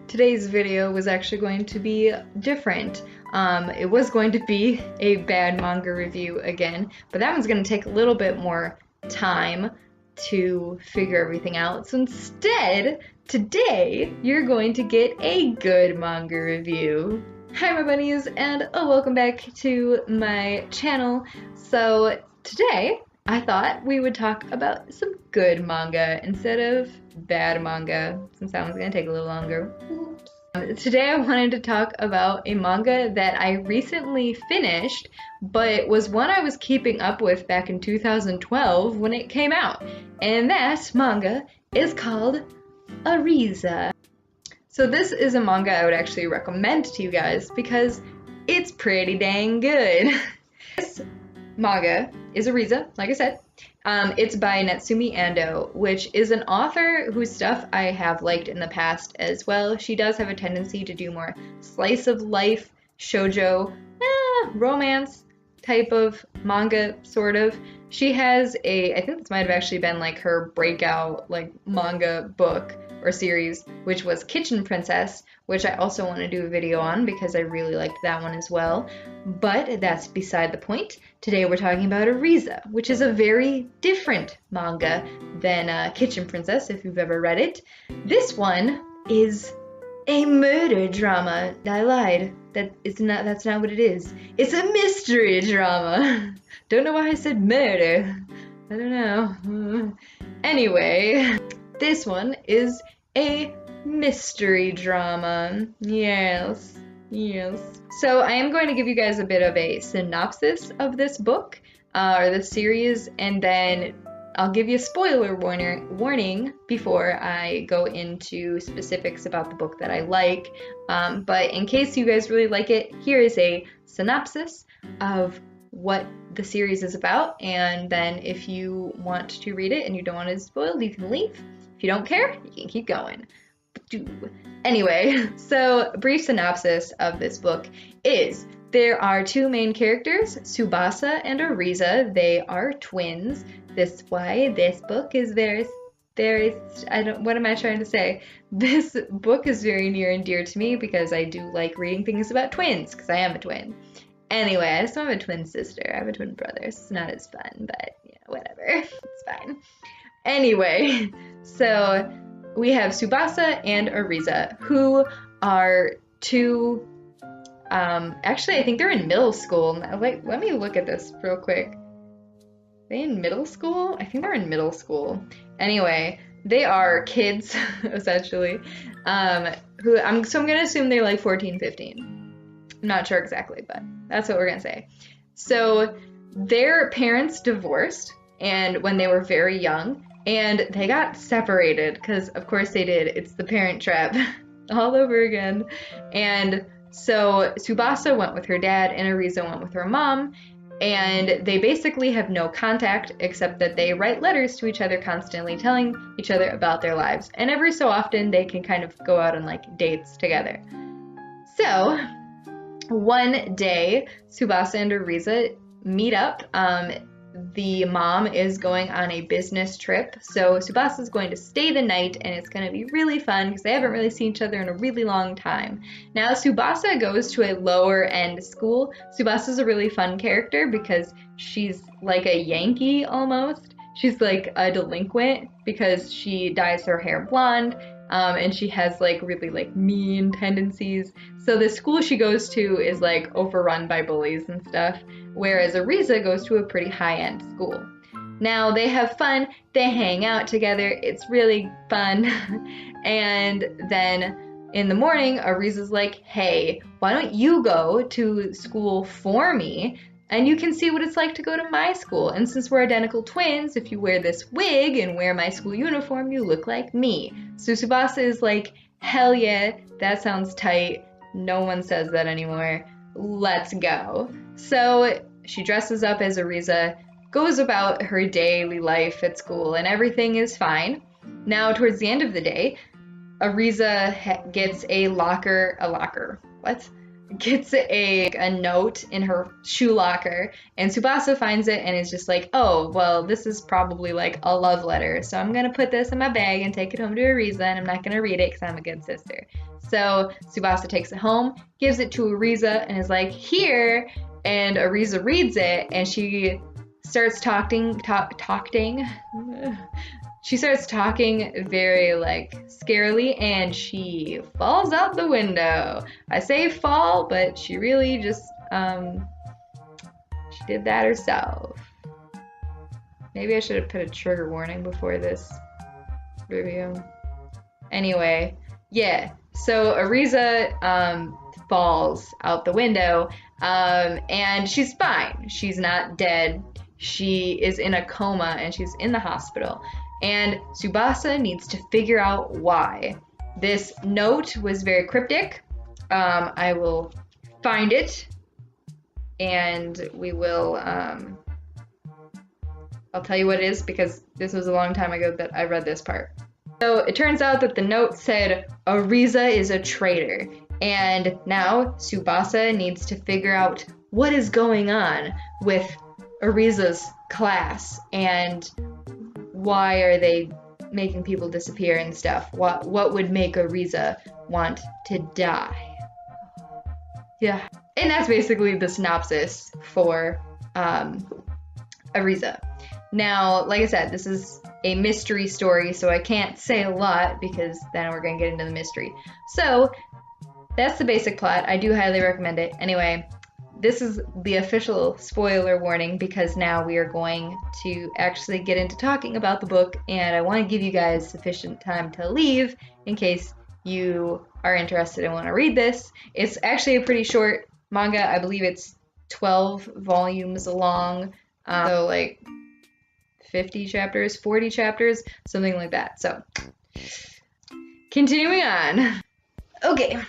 Today's video was actually going to be different. It was going to be a bad manga review again, but that one's going to take a little bit more time to figure everything out. So instead, today, you're going to get a good manga review. Hi my bunnies, and welcome back to my channel. So today, I thought we would talk about some good manga instead of bad manga, since that one's gonna take a little longer. Today I wanted to talk about a manga that I recently finished, but was one I was keeping up with back in 2012 when it came out. And that manga is called Arisa. So this is a manga I would actually recommend to you guys because it's pretty dang good. This manga is Arisa, like I said. It's by Natsumi Ando, which is an author whose stuff I have liked in the past as well. She does have a tendency to do more slice of life, shojo, romance type of manga, sort of. She has I think this might have actually been like her breakout like manga book or series, which was Kitchen Princess, which I also want to do a video on because I really liked that one as well. But that's beside the point. Today we're talking about Arisa, which is a very different manga than Kitchen Princess, if you've ever read it. This one is a murder drama. I lied. That's not what it is. It's a mystery drama. Don't know why I said murder. I don't know. Anyway, this one is a mystery drama. Yes. So I am going to give you guys a bit of a synopsis of this book, or this series, and then I'll give you a spoiler warning before I go into specifics about the book that I like. But in case you guys really like it, here is a synopsis of what the series is about, and then if you want to read it and you don't want it spoiled, you can leave. If you don't care, you can keep going. Anyway, so brief synopsis of this book is there are two main characters, Tsubasa and Arisa. They are twins. This why this book is what am I trying to say? This book is very near and dear to me because I do like reading things about twins, because I am a twin. Anyway, I just don't have a twin sister. I have a twin brother. It's not as fun, but yeah, whatever. It's fine. Anyway, so we have Tsubasa and Arisa, who are two, actually I think they're in middle school. Wait, let me look at this real quick. Are they in middle school? I think they're in middle school. Anyway, they are kids, essentially, so I'm gonna assume they're like 14, 15. I'm not sure exactly, but that's what we're gonna say. So their parents divorced, and when they were very young, and they got separated, because of course they did. It's the Parent Trap all over again. And so Tsubasa went with her dad and Arisa went with her mom, and they basically have no contact except that they write letters to each other constantly, telling each other about their lives. And every so often they can kind of go out on like dates together. So one day Tsubasa and Arisa meet up. The mom is going on a business trip, so Tsubasa is going to stay the night, and it's going to be really fun because they haven't really seen each other in a really long time. Now, Tsubasa goes to a lower end school. Tsubasa is a really fun character because she's like a Yankee almost. She's like a delinquent because she dyes her hair blonde, and she has like really like mean tendencies. So the school she goes to is like overrun by bullies and stuff, whereas Arisa goes to a pretty high-end school. Now they have fun, they hang out together, it's really fun, and then in the morning Arisa's like, hey, why don't you go to school for me, and you can see what it's like to go to my school, and since we're identical twins, if you wear this wig and wear my school uniform, you look like me. So Tsubasa is like, hell yeah, that sounds tight, no one says that anymore, let's go. So she dresses up as Arisa, goes about her daily life at school, and everything is fine. Now, towards the end of the day, Arisa gets a locker. What? gets a note in her shoe locker, and Tsubasa finds it and is just like, oh, well, this is probably like a love letter, so I'm gonna put this in my bag and take it home to Arisa, and I'm not gonna read it because I'm a good sister. So Tsubasa takes it home, gives it to Arisa, and is like, here, and Arisa reads it, and she starts talking. She starts talking very, like, scarily, and she falls out the window. I say fall, but she really just, she did that herself. Maybe I should have put a trigger warning before this review. Anyway, yeah, so Arisa, falls out the window, and she's fine. She's not dead. She is in a coma, and she's in the hospital. And Tsubasa needs to figure out why. This note was very cryptic. I will find it, and we will, I'll tell you what it is, because this was a long time ago that I read this part. So it turns out that the note said, Arisa is a traitor. And now Tsubasa needs to figure out what is going on with Arisa's class, and why are they making people disappear and stuff? What would make Arisa want to die? Yeah. And that's basically the synopsis for Arisa. Now, like I said, this is a mystery story, so I can't say a lot because then we're going to get into the mystery. So, that's the basic plot. I do highly recommend it. Anyway, this is the official spoiler warning because now we are going to actually get into talking about the book, and I want to give you guys sufficient time to leave in case you are interested and want to read this. It's actually a pretty short manga. I believe it's 12 volumes long, so like 50 chapters, 40 chapters, something like that. So, continuing on. Okay.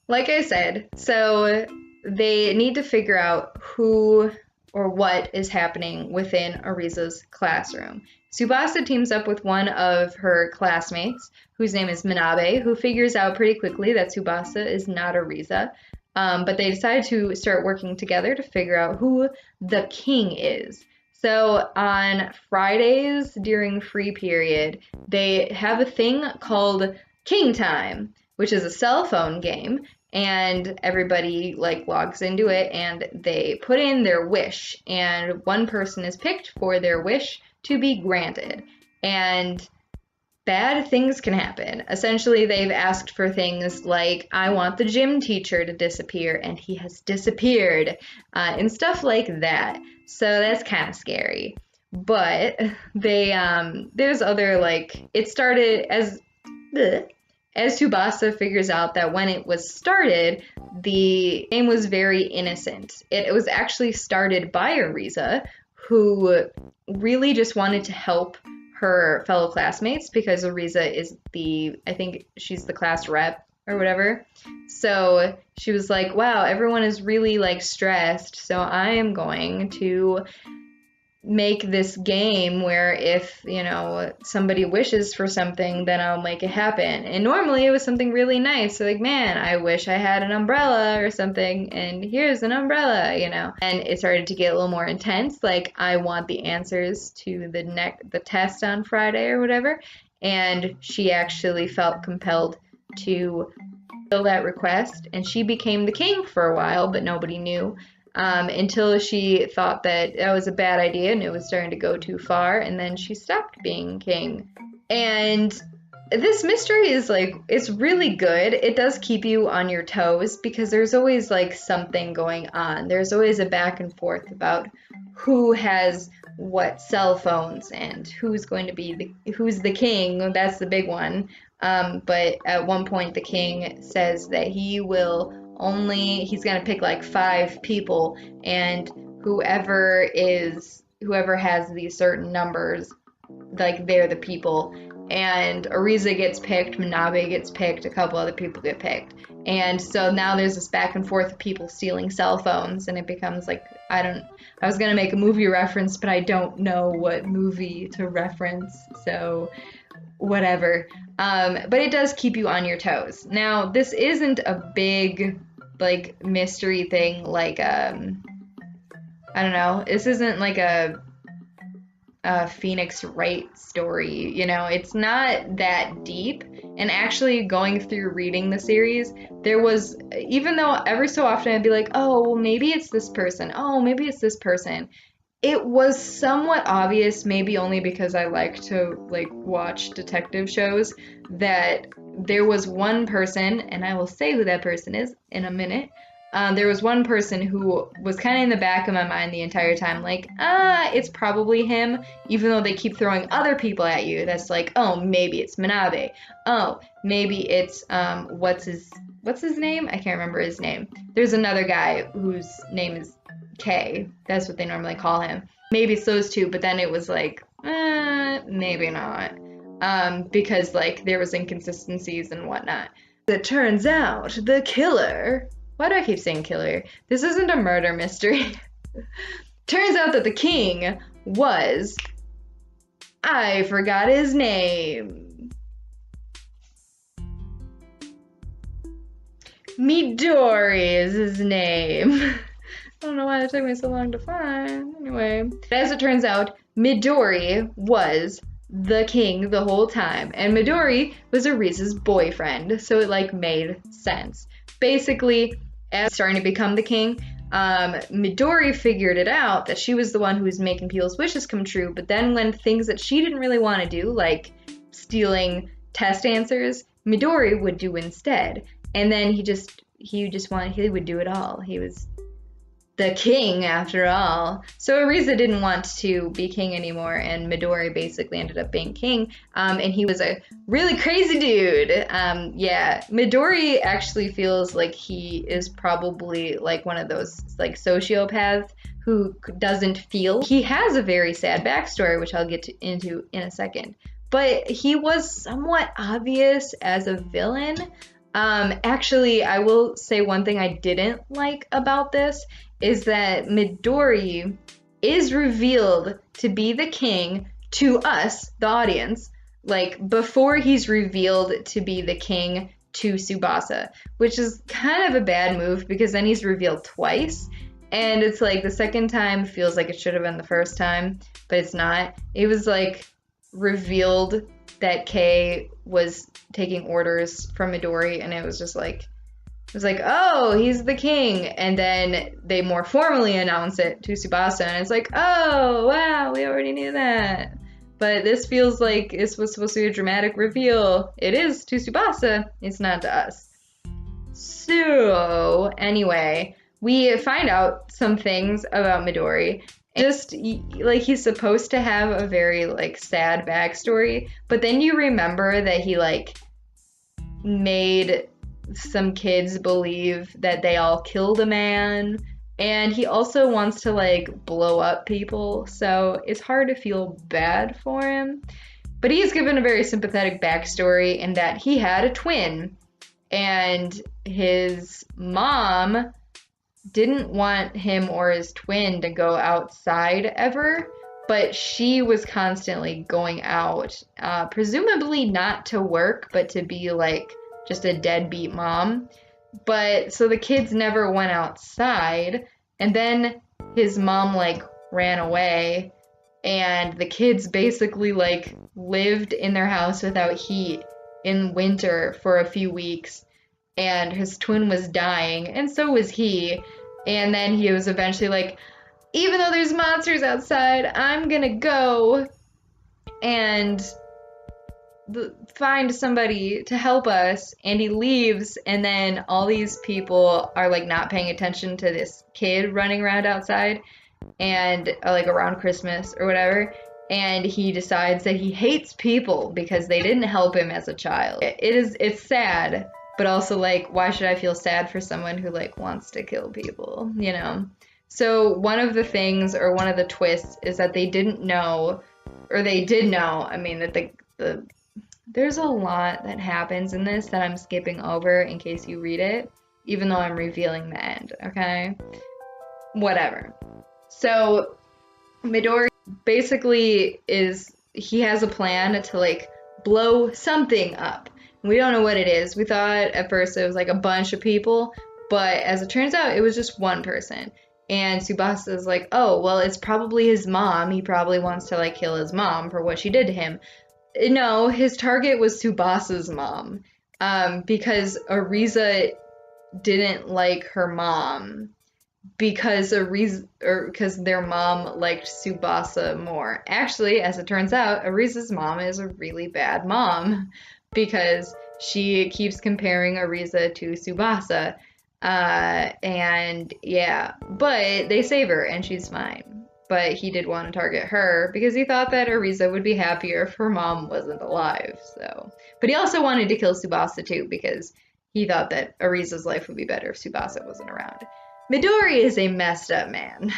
Like I said, so they need to figure out who or what is happening within Arisa's classroom. Tsubasa teams up with one of her classmates, whose name is Minabe, who figures out pretty quickly that Tsubasa is not Arisa, but they decide to start working together to figure out who the king is. So on Fridays during free period, they have a thing called King Time, which is a cell phone game, and everybody like logs into it and they put in their wish, and one person is picked for their wish to be granted, and bad things can happen. Essentially, they've asked for things like, I want the gym teacher to disappear, and he has disappeared, and stuff like that. So that's kind of scary. But they, there's other, like, it started as Tsubasa figures out that when it was started, the game was very innocent. It was actually started by Arisa, who really just wanted to help her fellow classmates because Arisa is I think she's the class rep or whatever. So she was like, wow, everyone is really like stressed, so I am going to make this game where if, you know, somebody wishes for something, then I'll make it happen. And normally it was something really nice. So like, man, I wish I had an umbrella or something, and here's an umbrella, you know. And it started to get a little more intense. Like, I want the answers to the test on Friday or whatever. And she actually felt compelled to fulfill that request. And she became the king for a while, but nobody knew. Until she thought that was a bad idea and it was starting to go too far, and then she stopped being king. And this mystery is like, it's really good. It does keep you on your toes because there's always like something going on. There's always a back and forth about who has what cell phones and who's going to be who's the king. That's the big one. But at one point the king says that he's gonna pick like 5 people, and whoever has these certain numbers, like, they're the people. And Arisa gets picked, Minabe gets picked, a couple other people get picked. And so now there's this back and forth of people stealing cell phones, and it becomes like I was gonna make a movie reference, but I don't know what movie to reference, so whatever. But it does keep you on your toes. Now, this isn't a big, like, mystery thing, like, I don't know, this isn't like a Phoenix Wright story, you know, it's not that deep. And actually going through reading the series, there was, even though every so often I'd be like, oh, well, maybe it's this person, oh, maybe it's this person, it was somewhat obvious, maybe only because I like to like watch detective shows, that there was one person, and I will say who that person is in a minute. There was one person who was kind of in the back of my mind the entire time, like, it's probably him, even though they keep throwing other people at you. That's like, oh, maybe it's Manabe. Oh, maybe it's, what's his name? I can't remember his name. There's another guy whose name is K. That's what they normally call him. Maybe it's those two, but then it was like, maybe not. Because, like, there was inconsistencies and whatnot. It turns out the killer... Why do I keep saying killer? This isn't a murder mystery. Turns out that the king was... I forgot his name. Midori is his name. I don't know why it took me so long to find. Anyway, as it turns out, Midori was the king the whole time. And Midori was Arisa's boyfriend, so it, like, made sense. Basically, as starting to become the king, Midori figured it out that she was the one who was making people's wishes come true, but then when things that she didn't really want to do, like stealing test answers, Midori would do instead. And then he would do it all. He was the king after all. So Arisa didn't want to be king anymore, and Midori basically ended up being king, and he was a really crazy dude. Yeah, Midori actually feels like he is probably like one of those like sociopaths who doesn't feel. He has a very sad backstory, which I'll get into in a second, but he was somewhat obvious as a villain. Actually, I will say one thing I didn't like about this is that Midori is revealed to be the king to us, the audience, like before he's revealed to be the king to Tsubasa, which is kind of a bad move because then he's revealed twice, and it's like the second time feels like it should have been the first time, but it's not. It was like revealed that Kei was taking orders from Midori, and it was like, oh, he's the king, and then they more formally announce it to Tsubasa, and it's like, oh, wow, we already knew that. But this feels like this was supposed to be a dramatic reveal. It is to Tsubasa, it's not to us. So, anyway, we find out some things about Midori. Just, like, he's supposed to have a very, like, sad backstory, but then you remember that he, like, made some kids believe that they all killed a man, and he also wants to, like, blow up people, so it's hard to feel bad for him. But he's given a very sympathetic backstory in that he had a twin, and his mom didn't want him or his twin to go outside ever, but she was constantly going out, presumably not to work, but to be, like, just a deadbeat mom. But so the kids never went outside, and then his mom, like, ran away, and the kids basically, like, lived in their house without heat in winter for a few weeks, and his twin was dying, and so was he. And then he was eventually like, even though there's monsters outside, I'm gonna go and find somebody to help us. And he leaves, and then all these people are, like, not paying attention to this kid running around outside, and like around Christmas or whatever, and he decides that he hates people because they didn't help him as a child. It's sad, but also, like, why should I feel sad for someone who, like, wants to kill people, you know? So one of the things, or one of the twists, is that they didn't know, or they did know, I mean, that there's a lot that happens in this that I'm skipping over in case you read it, even though I'm revealing the end, okay? whatever. So Midori basically he has a plan to like blow something up. We don't know what it is. We thought at first it was like a bunch of people, but as it turns out, it was just one person. And Tsubasa is like, oh, well, it's probably his mom. He probably wants to like kill his mom for what she did to him. No, his target was Tsubasa's mom, because Arisa didn't like her mom because their mom liked Tsubasa more. Actually, as it turns out, Arisa's mom is a really bad mom because she keeps comparing Arisa to Tsubasa. And yeah, but they save her and she's fine. But he did want to target her because he thought that Arisa would be happier if her mom wasn't alive. So, but he also wanted to kill Tsubasa too because he thought that Arisa's life would be better if Tsubasa wasn't around. Midori is a messed up man.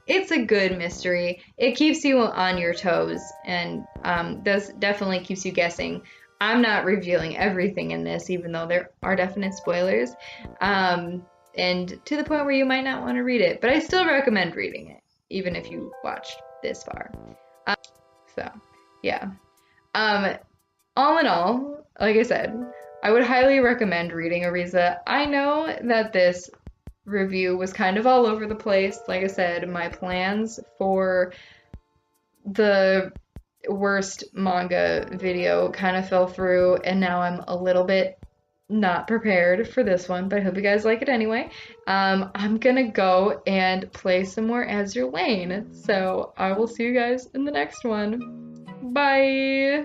It's a good mystery. It keeps you on your toes and definitely keeps you guessing. I'm not revealing everything in this, even though there are definite spoilers, and to the point where you might not want to read it. But I still recommend reading it, even if you watched this far. So, yeah. All in all, like I said, I would highly recommend reading Arisa. I know that this review was kind of all over the place. Like I said, my plans for the worst manga video kind of fell through, and now I'm a little bit not prepared for this one, but I hope you guys like it anyway. I'm gonna go and play some more Azure Lane, so I will see you guys in the next one. Bye!